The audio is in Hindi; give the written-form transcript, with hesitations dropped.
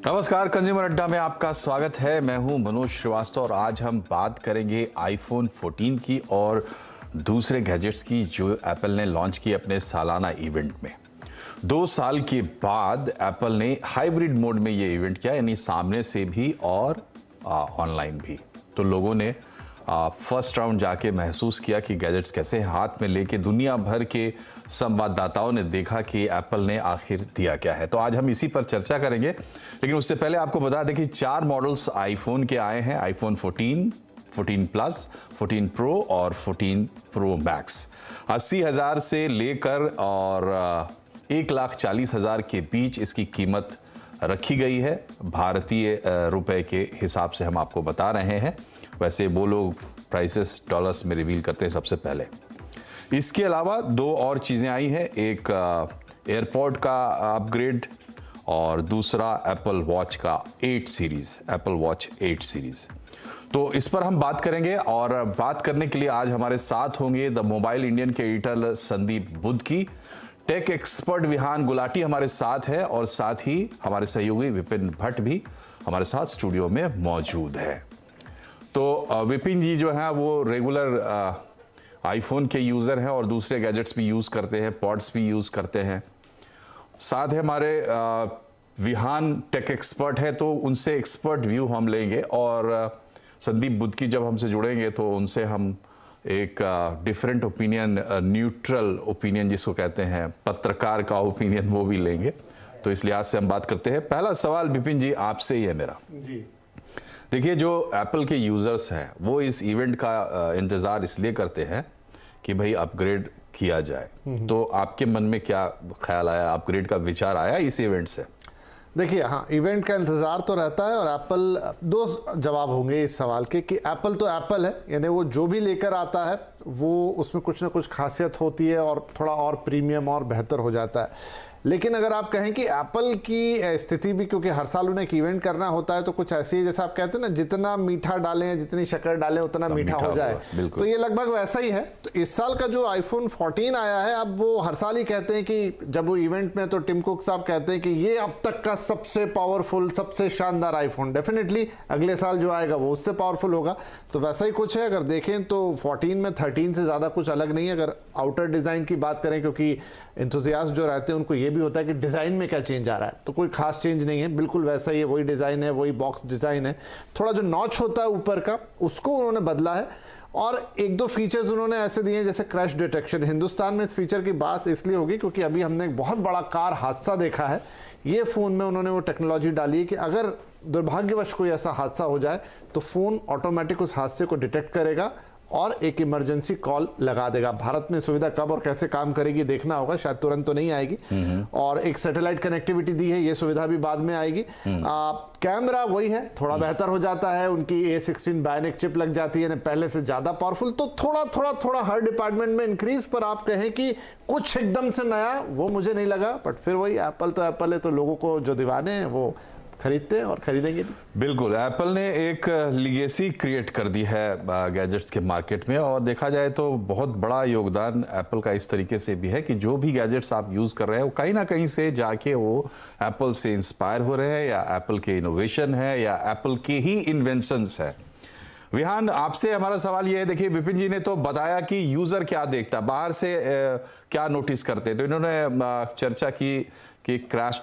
नमस्कार, कंज्यूमर अड्डा में आपका स्वागत है। मैं हूं मनोज श्रीवास्तव और आज हम बात करेंगे आईफोन 14 की और दूसरे गैजेट्स की जो एप्पल ने लॉन्च की अपने सालाना इवेंट में। 2 साल के बाद एप्पल ने हाइब्रिड मोड में ये इवेंट किया, यानी सामने से भी और ऑनलाइन भी। तो लोगों ने फर्स्ट राउंड जाके महसूस किया कि गैजेट्स कैसे हाथ में लेके दुनिया भर के संवाददाताओं ने देखा कि एप्पल ने आखिर दिया क्या है। तो आज हम इसी पर चर्चा करेंगे, लेकिन उससे पहले आपको बता दें कि 4 मॉडल्स आईफोन के आए हैं। आईफोन 14, 14 प्लस, 14 प्रो और 14 प्रो मैक्स। 80,000 से लेकर और 1,40,000 के बीच इसकी कीमत रखी गई है। भारतीय रुपए के हिसाब से हम आपको बता रहे हैं। वैसे वो लोग प्राइसेस डॉलर्स में रिवील करते हैं सबसे पहले। इसके अलावा 2 और चीज़ें आई हैं, एक एयरपॉड का अपग्रेड और दूसरा एप्पल वॉच का 8 सीरीज़, एप्पल वॉच 8 सीरीज़। तो इस पर हम बात करेंगे और बात करने के लिए आज हमारे साथ होंगे द मोबाइल इंडियन के एडिटर संदीप बुद्ध की, टेक एक्सपर्ट विहान गुलाटी हमारे साथ है और साथ ही हमारे सहयोगी विपिन भट्ट भी हमारे साथ स्टूडियो में मौजूद है। तो विपिन जी जो है वो रेगुलर आईफोन के यूज़र हैं और दूसरे गैजेट्स भी यूज़ करते हैं, पॉड्स भी यूज़ करते हैं। साथ है हमारे विहान टेक एक्सपर्ट है, तो उनसे एक्सपर्ट व्यू हम लेंगे और संदीप बुद्ध की जब हमसे जुड़ेंगे तो उनसे हम एक डिफरेंट ओपिनियन, न्यूट्रल ओपिनियन जिसको कहते हैं, पत्रकार का ओपिनियन, वो भी लेंगे। तो इस लिहाज से हम बात करते हैं। पहला सवाल विपिन जी आपसे ही है मेरा जी। देखिए, जो एप्पल के यूज़र्स हैं वो इस इवेंट का इंतज़ार इसलिए करते हैं कि भाई अपग्रेड किया जाए। तो आपके मन में क्या ख्याल आया, अपग्रेड का विचार आया इस इवेंट से? देखिए, हाँ, इवेंट का इंतज़ार तो रहता है और एप्पल, 2 जवाब होंगे इस सवाल के कि एप्पल तो एप्पल है, यानी वो जो भी लेकर आता है वो उसमें कुछ ना कुछ खासियत होती है और थोड़ा और प्रीमियम और बेहतर हो जाता है। लेकिन अगर आप कहें कि एप्पल की स्थिति भी, क्योंकि हर साल उन्हें एक इवेंट करना होता है, तो कुछ ऐसी है जैसे आप कहते हैं ना, जितना मीठा डालें, जितनी शक्कर डालें उतना मीठा हो जाए। तो ये लगभग वैसा ही है। तो इस साल का जो आईफोन 14 आया है, अब वो हर साल ही कहते हैं कि जब वो इवेंट में, तो टिम कुक साहब कहते हैं कि ये अब तक का सबसे पावरफुल, सबसे शानदार आईफोन। डेफिनेटली अगले साल जो आएगा वो उससे पावरफुल होगा। तो वैसा ही कुछ है। अगर देखें तो 14 में 13 से ज़्यादा कुछ अलग नहीं है। अगर आउटर डिज़ाइन की बात करें, क्योंकि एंथुसियास्ट जो रहते हैं उनको ये भी होता है कि डिज़ाइन में क्या चेंज आ रहा है, तो कोई खास चेंज नहीं है, बिल्कुल वैसा ही है, वही डिज़ाइन है, वही बॉक्स डिज़ाइन है। थोड़ा जो नॉच होता है ऊपर का, उसको उन्होंने बदला है और 1-2 फीचर्स उन्होंने ऐसे दिए हैं जैसे क्रैश डिटेक्शन। हिंदुस्तान में इस फीचर की बात इसलिए होगी क्योंकि अभी हमने एक बहुत बड़ा कार हादसा देखा है। ये फ़ोन में उन्होंने वो टेक्नोलॉजी डाली है कि अगर दुर्भाग्यवश कोई ऐसा हादसा हो जाए तो फ़ोन ऑटोमेटिक उस हादसे को डिटेक्ट करेगा और एक इमरजेंसी कॉल लगा देगा। भारत में सुविधा कब और कैसे काम करेगी देखना होगा, शायद तुरंत तो नहीं आएगी। और एक सैटेलाइट कनेक्टिविटी दी है, ये सुविधा भी बाद में आएगी। कैमरा वही है, थोड़ा बेहतर हो जाता है, उनकी A16 बायोनिक चिप लग जाती है, पहले से ज़्यादा पावरफुल। तो थोड़ा हर डिपार्टमेंट में इंक्रीज, पर आप कहें कि कुछ एकदम से नया, वो मुझे नहीं लगा। बट फिर वही, एप्पल तो एप्पल है, तो लोगों को जो दीवाने हैं वो खरीदते हैं और खरीदेंगे भी। बिल्कुल, एप्पल ने एक लीगेसी क्रिएट कर दी है गैजेट्स के मार्केट में और देखा जाए तो बहुत बड़ा योगदान एप्पल का इस तरीके से भी है कि जो भी गैजेट्स आप यूज़ कर रहे हैं वो कहीं ना कहीं से जाके वो एप्पल से इंस्पायर हो रहे हैं, या एप्पल के इनोवेशन है, या एप्पल के ही इन्वेंशंस है। विहान, आपसे हमारा सवाल ये है, देखिए विपिन जी ने तो बताया कि यूज़र क्या देखता, बाहर से क्या नोटिस करते, तो इन्होंने चर्चा की कि क्रैश